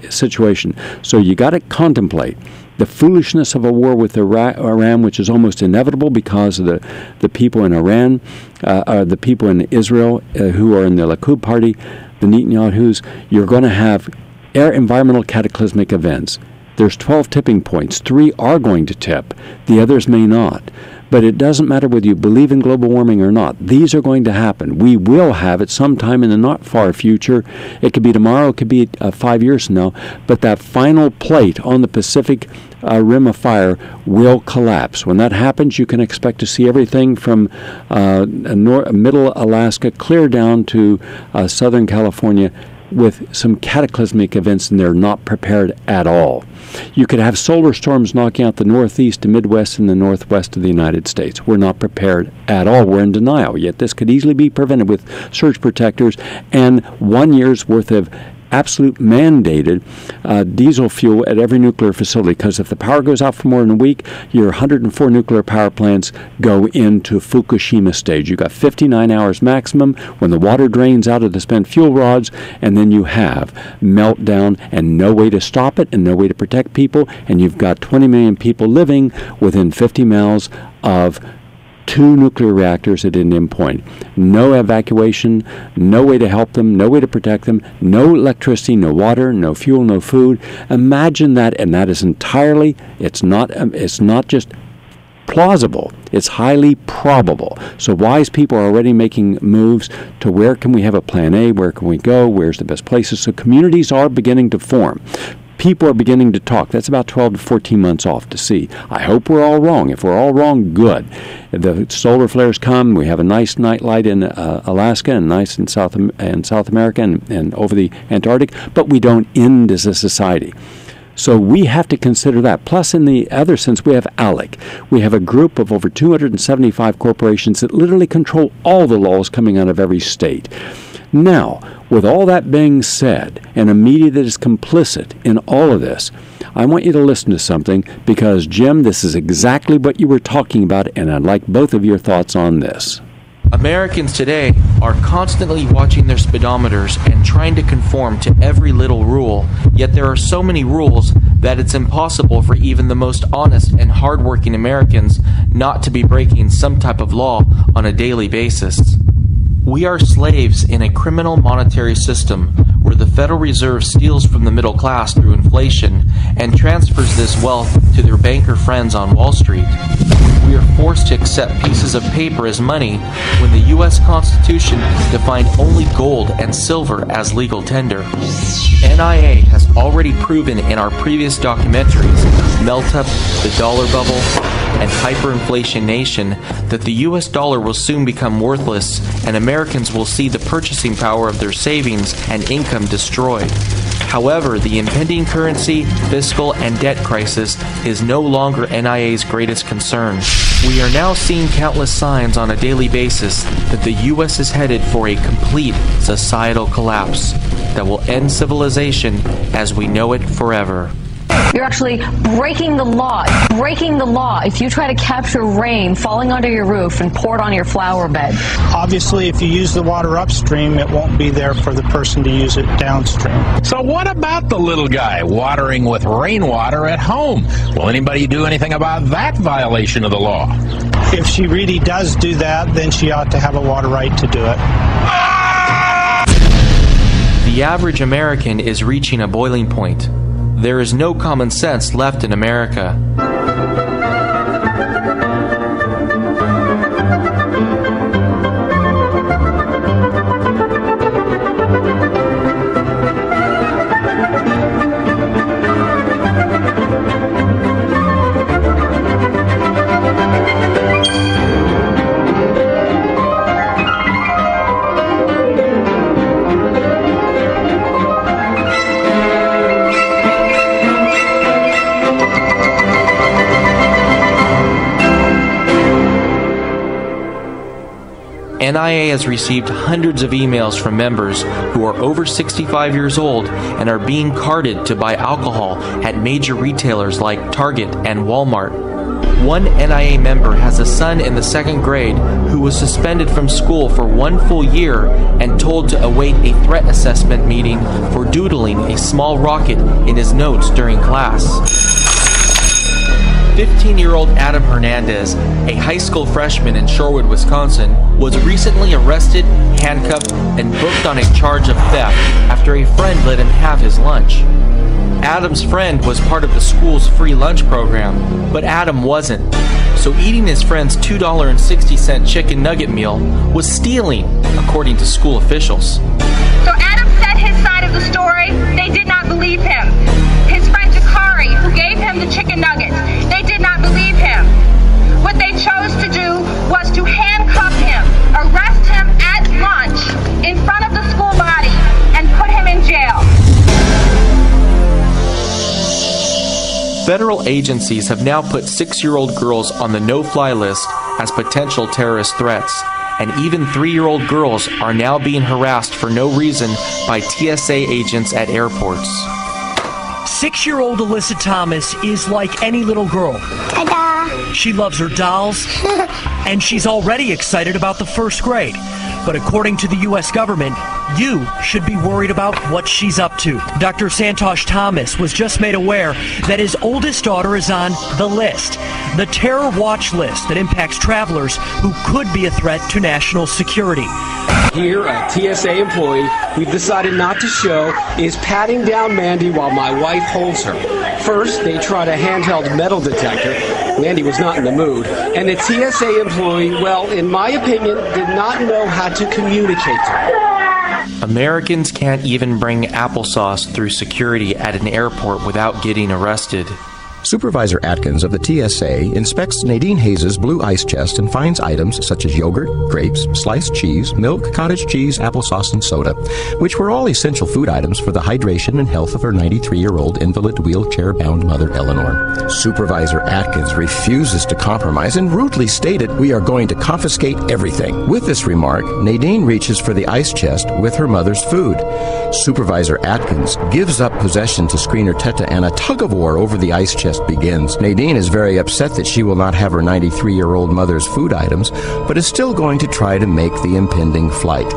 situation. So you got to contemplate the foolishness of a war with Iran, which is almost inevitable because of the people in Iran, the people in Israel who are in the Likud party, the Netanyahus. You're going to have environmental cataclysmic events. There's 12 tipping points. 3 are going to tip. The others may not. But it doesn't matter whether you believe in global warming or not. These are going to happen. We will have it sometime in the not far future. It could be tomorrow. It could be 5 years from now. But that final plate on the Pacific rim of fire will collapse. When that happens, you can expect to see everything from middle Alaska clear down to Southern California with some cataclysmic events, and they're not prepared at all. You could have solar storms knocking out the Northeast, the Midwest, and the Northwest of the United States. We're not prepared at all. We're in denial. Yet this could easily be prevented with surge protectors and 1 year's worth of absolute mandated diesel fuel at every nuclear facility, because if the power goes out for more than a week, your 104 nuclear power plants go into Fukushima stage. You've got 59 hours maximum when the water drains out of the spent fuel rods, and then you have meltdown and no way to stop it and no way to protect people, and you've got 20 million people living within 50 miles of 2 nuclear reactors at Indian Point. No evacuation, no way to help them, no way to protect them, no electricity, no water, no fuel, no food. Imagine that, and that is entirely, it's not just plausible, it's highly probable. So wise people are already making moves to where can we have a plan A, where can we go, where's the best places. So communities are beginning to form. People are beginning to talk. That's about 12 to 14 months off to see. I hope we're all wrong. If we're all wrong, good. The solar flares come. We have a nice night light in Alaska and nice in South America and over the Antarctic, but we don't end as a society. So we have to consider that. Plus, in the other sense, we have ALEC. We have a group of over 275 corporations that literally control all the laws coming out of every state. Now, with all that being said, and a media that is complicit in all of this, I want you to listen to something, because, Jim, this is exactly what you were talking about, and I'd like both of your thoughts on this. Americans today are constantly watching their speedometers and trying to conform to every little rule, yet there are so many rules that it's impossible for even the most honest and hardworking Americans not to be breaking some type of law on a daily basis. We are slaves in a criminal monetary system where the Federal Reserve steals from the middle class through inflation and transfers this wealth to their banker friends on Wall Street. We are forced to accept pieces of paper as money when the U.S. Constitution defined only gold and silver as legal tender. NIA has already proven in our previous documentaries, Melt Up, The Dollar Bubble, and Hyperinflation Nation, that the U.S. dollar will soon become worthless and Americans will see the purchasing power of their savings and income destroyed. However, the impending currency, fiscal, and debt crisis is no longer NIA's greatest concern. We are now seeing countless signs on a daily basis that the U.S. is headed for a complete societal collapse that will end civilization as we know it forever. You're actually breaking the law. Breaking the law if you try to capture rain falling onto your roof and pour it on your flower bed. Obviously, if you use the water upstream, it won't be there for the person to use it downstream. So what about the little guy watering with rainwater at home? Will anybody do anything about that violation of the law? If she really does do that, then she ought to have a water right to do it. The average American is reaching a boiling point. There is no common sense left in America. NIA has received hundreds of emails from members who are over 65 years old and are being carded to buy alcohol at major retailers like Target and Walmart. One NIA member has a son in the 2nd grade who was suspended from school for 1 full year and told to await a threat assessment meeting for doodling a small rocket in his notes during class. 15-year-old Adam Hernandez, a high school freshman in Shorewood, Wisconsin, was recently arrested, handcuffed, and booked on a charge of theft after a friend let him have his lunch. Adam's friend was part of the school's free lunch program, but Adam wasn't. So eating his friend's $2.60 chicken nugget meal was stealing, according to school officials. So Adam said his side of the story. They did not believe him. His friend Jakari, who gave him the chicken nuggets, they did not believe him. What they chose to do was to handcuff him, arrest him at lunch in front of the school body, and put him in jail. Federal agencies have now put 6-year-old girls on the no-fly list as potential terrorist threats, and even 3-year-old girls are now being harassed for no reason by TSA agents at airports. 6-year-old Alyssa Thomas is like any little girl. Ta-da! She loves her dolls, and she's already excited about the first grade. But according to the U.S. government, you should be worried about what she's up to. Dr. Santosh Thomas was just made aware that his oldest daughter is on the list, the terror watch list that impacts travelers who could be a threat to national security. Here, a TSA employee we've decided not to show is patting down Mandy while my wife holds her. First, they tried a handheld metal detector. Mandy was not in the mood. And the TSA employee, well, in my opinion, did not know how to communicate to her. Americans can't even bring applesauce through security at an airport without getting arrested. Supervisor Atkins of the TSA inspects Nadine Hayes' blue ice chest and finds items such as yogurt, grapes, sliced cheese, milk, cottage cheese, applesauce, and soda, which were all essential food items for the hydration and health of her 93-year-old invalid wheelchair-bound mother, Eleanor. Supervisor Atkins refuses to compromise and rudely stated, "We are going to confiscate everything." With this remark, Nadine reaches for the ice chest with her mother's food. Supervisor Atkins gives up possession to screener Teta, and a tug-of-war over the ice chest begins. Nadine is very upset that she will not have her 93-year-old mother's food items, but is still going to try to make the impending flight.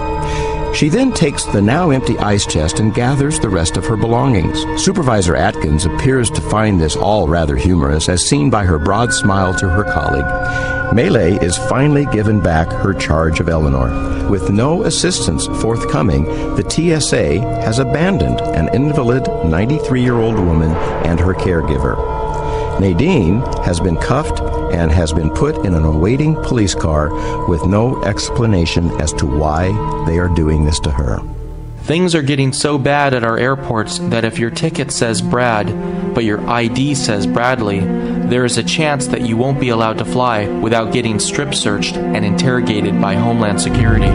She then takes the now empty ice chest and gathers the rest of her belongings. Supervisor Atkins appears to find this all rather humorous, as seen by her broad smile to her colleague. Melee is finally given back her charge of Eleanor. With no assistance forthcoming, the TSA has abandoned an invalid 93-year-old woman and her caregiver. Nadine has been cuffed and has been put in an awaiting police car with no explanation as to why they are doing this to her. Things are getting so bad at our airports that if your ticket says Brad, but your ID says Bradley, there is a chance that you won't be allowed to fly without getting strip searched and interrogated by Homeland Security.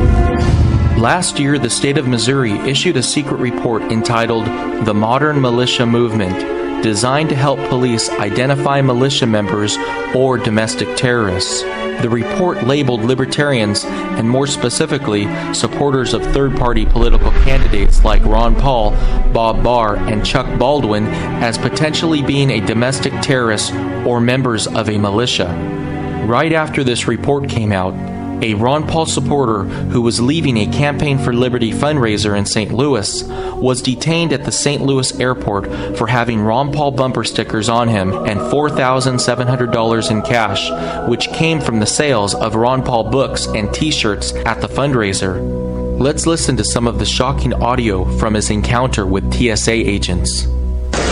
Last year, the state of Missouri issued a secret report entitled The Modern Militia Movement, designed to help police identify militia members or domestic terrorists. The report labeled libertarians, and more specifically, supporters of third-party political candidates like Ron Paul, Bob Barr, and Chuck Baldwin, as potentially being a domestic terrorist or members of a militia. Right after this report came out, a Ron Paul supporter who was leaving a Campaign for Liberty fundraiser in St. Louis was detained at the St. Louis airport for having Ron Paul bumper stickers on him and $4,700 in cash, which came from the sales of Ron Paul books and t-shirts at the fundraiser. Let's listen to some of the shocking audio from his encounter with TSA agents.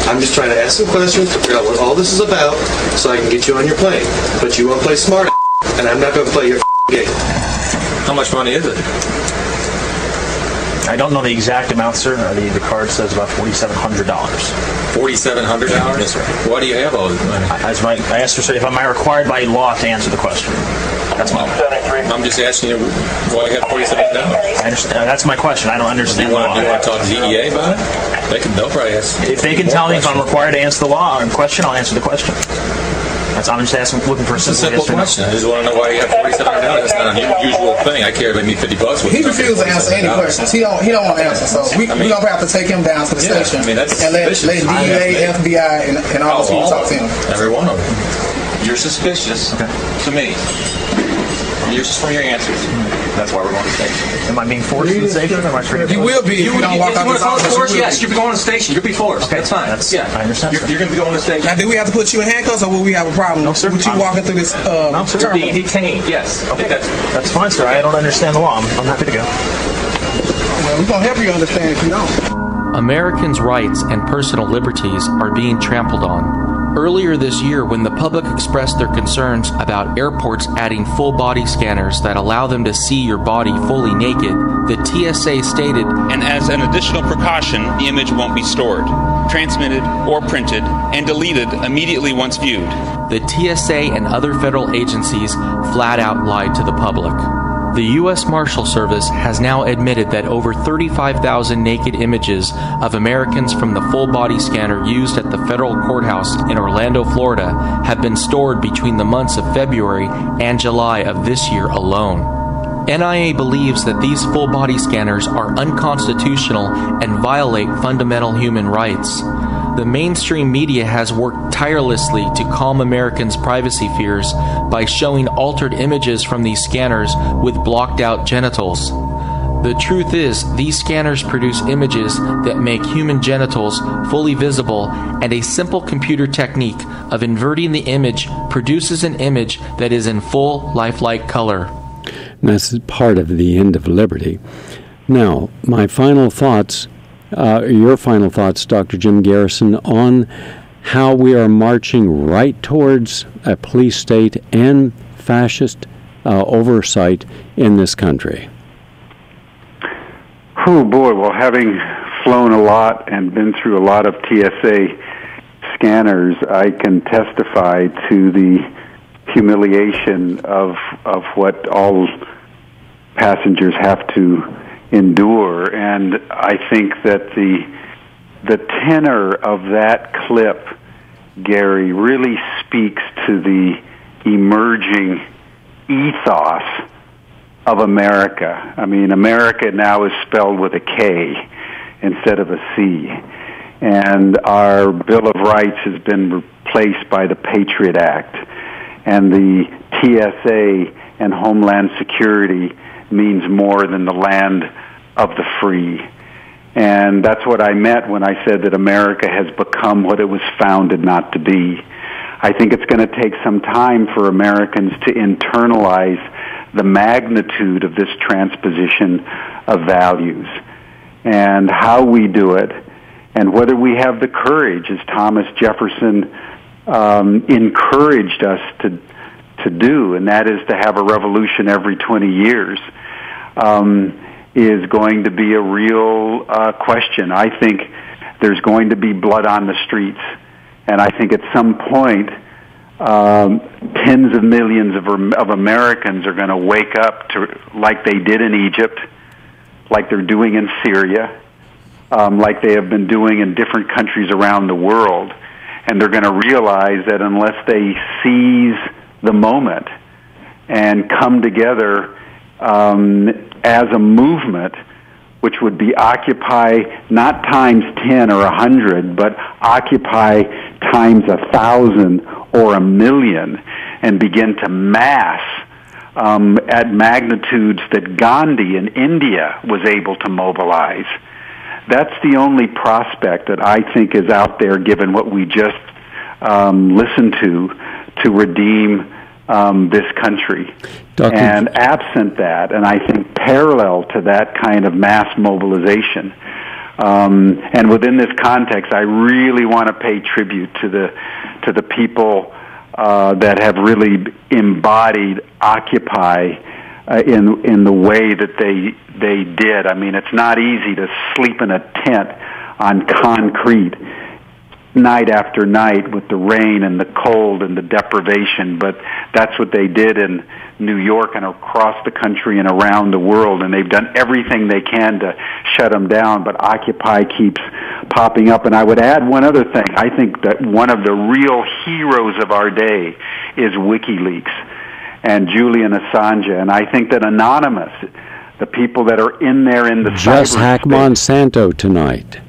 I'm just trying to ask some questions to figure out what all this is about so I can get you on your plane. But you won't play smart, and I'm not going to play your game. How much money is it? I don't know the exact amount, sir. The card says about $4,700. $4,700? Yes, sir. Why do you have all this money? I asked her, sir, if am I required by law to answer the question? That's my. I'm just asking you why you have $4,700. I understand. That's my question. I don't understand the law. Do you want to talk to DEA about it? They'll probably ask. If they can tell me if I'm required to answer the law or question, I'll answer the question. I'm just asking, looking for a simple question. I just want to know why you have $4,700. That's not an unusual thing. I carry maybe $50. He refused to answer any questions. He don't want to answer. So we're gonna have to take him down to the station and let DEA, FBI, and all those people talk to him. Every one of them. You're suspicious to me. You're just from your answers. That's why we're going to the station. Am I being forced to the station? Or am I free to You will be if you don't walk out this office. Yes, you'll be going to the station. You'll be forced. Okay, that's fine. I understand. You're going to be going to the station. Now, do we have to put you in handcuffs, or will we have a problem with you walking through this No, sir. Being detained, yes. Okay, that's fine, sir. I don't understand the law. I'm happy to go. Well, we're going to help you understand if you don't. Americans' rights and personal liberties are being trampled on. Earlier this year, when the public expressed their concerns about airports adding full-body scanners that allow them to see your body fully naked, the TSA stated, "And as an additional precaution, the image won't be stored, transmitted, or printed, and deleted immediately once viewed." The TSA and other federal agencies flat out lied to the public. The U.S. Marshal Service has now admitted that over 35,000 naked images of Americans from the full-body scanner used at the federal courthouse in Orlando, Florida, have been stored between the months of February and July of this year alone. NIA believes that these full-body scanners are unconstitutional and violate fundamental human rights. The mainstream media has worked tirelessly to calm Americans' privacy fears by showing altered images from these scanners with blocked-out genitals. The truth is, these scanners produce images that make human genitals fully visible, and a simple computer technique of inverting the image produces an image that is in full lifelike color. And that's part of the end of liberty. Now, my final thoughts, your final thoughts, Dr. Jim Garrison, on how we are marching right towards a police state and fascist oversight in this country. Oh boy, well, having flown a lot and been through a lot of TSA scanners, I can testify to the humiliation of what all passengers have to endure. And I think that the tenor of that clip, Gary, really speaks to the emerging ethos of America. I mean, America now is spelled with a K instead of a C. And our Bill of Rights has been replaced by the Patriot Act. And the TSA and Homeland Security means more than the land of the free. And that's what I meant when I said that America has become what it was founded not to be. I think it's going to take some time for Americans to internalize the magnitude of this transposition of values and how we do it, and whether we have the courage, as Thomas Jefferson encouraged us to do, and that is to have a revolution every 20 years, is going to be a real question. I think there's going to be blood on the streets, and I think at some point tens of millions of Americans are going to wake up to, like they did in Egypt, like they're doing in Syria, like they have been doing in different countries around the world. And they're going to realize that unless they seize the moment and come together as a movement, which would be Occupy not times 10 or 100, but Occupy times 1,000 or 1,000,000, and begin to mass at magnitudes that Gandhi in India was able to mobilize. That's the only prospect that I think is out there, given what we just listened to redeem this country. And absent that, and I think parallel to that kind of mass mobilization, and within this context, I really want to pay tribute to the people that have really embodied Occupy in the way that they did. I mean, it's not easy to sleep in a tent on concrete night after night with the rain and the cold and the deprivation, but that's what they did in New York and across the country and around the world, and they've done everything they can to shut them down, but Occupy keeps popping up. And I would add one other thing. I think that one of the real heroes of our day is WikiLeaks and Julian Assange, and I think that Anonymous, the people that are in there in the just hacked Monsanto tonight.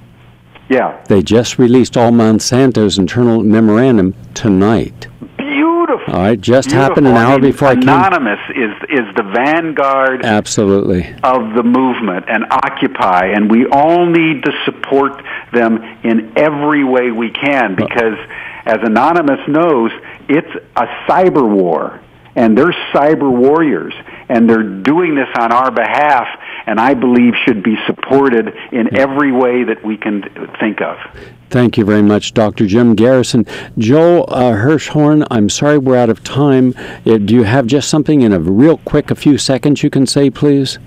Yeah. They just released all Monsanto's internal memorandum tonight. Beautiful. All right, just Beautiful. happened an hour before I came. Anonymous is the vanguard absolutely of the movement, and Occupy, and we all need to support them in every way we can, because as Anonymous knows, it's a cyber war, and they're cyber warriors, and they're doing this on our behalf, and I believe should be supported in every way that we can think of. Thank you very much, Dr. Jim Garrison. Joel Hirschhorn, I'm sorry we're out of time. Do you have just something in a real quick, a few seconds you can say, please?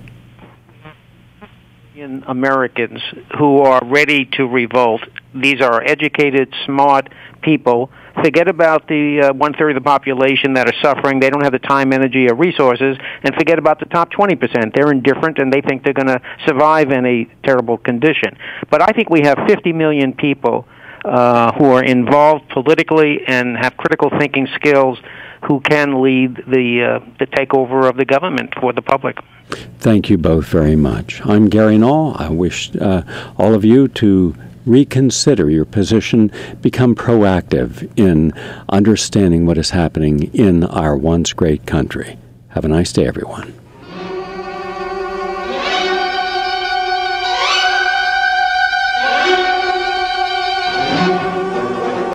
Americans who are ready to revolt. These are educated, smart people. Forget about the one-third of the population that are suffering. They don't have the time, energy, or resources. And forget about the top 20%. They're indifferent, and they think they're going to survive in a terrible condition. But I think we have 50 million people who are involved politically and have critical thinking skills who can lead the takeover of the government for the public. Thank you both very much. I'm Gary Null. I wish all of you to reconsider your position, become proactive in understanding what is happening in our once great country. Have a nice day, everyone.